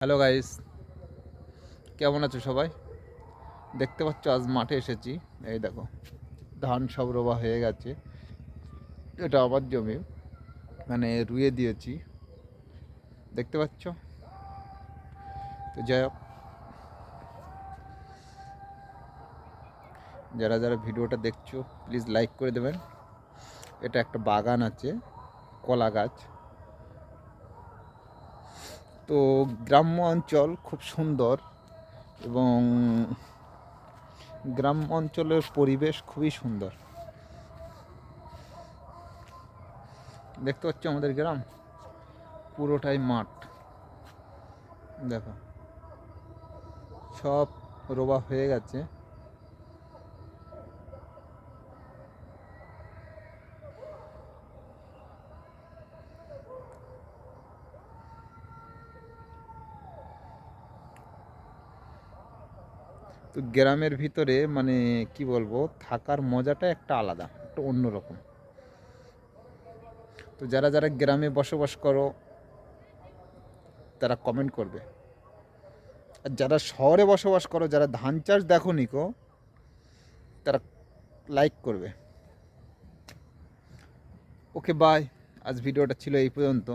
Hello guys, কেমন আছো সবাই? দেখতে পাচ্ছ আজ মাঠে এসেছি। এই দেখো, ধান সব রোয়া হয়ে গেছে। এটা আমার জমি, মানে রুয়ে দিয়েছি, দেখতে পাচ্ছ। তো যাই হোক, যারা যারা ভিডিওটা দেখছো প্লিজ লাইক করে দেবেন। এটা একটা বাগান আছে, কলা গাছ। তো গ্রাম্য অঞ্চল খুব সুন্দর, এবং গ্রাম্য অঞ্চলের পরিবেশ খুবই সুন্দর। দেখতে পাচ্ছ আমাদের গ্রাম পুরোটাই মাঠ। দেখো, সব রোবা হয়ে গেছে। তো গ্রামের ভিতরে মানে কি বলবো, থাকার মজাটা একটা আলাদা, একটা অন্যরকম। তো যারা যারা গ্রামে বসবাস করো তারা কমেন্ট করবে, আর যারা শহরে বসবাস করো, যারা ধান চাষ দেখো নিকো, তারা লাইক করবে। ওকে বাই, আজ ভিডিওটা ছিল এই পর্যন্ত।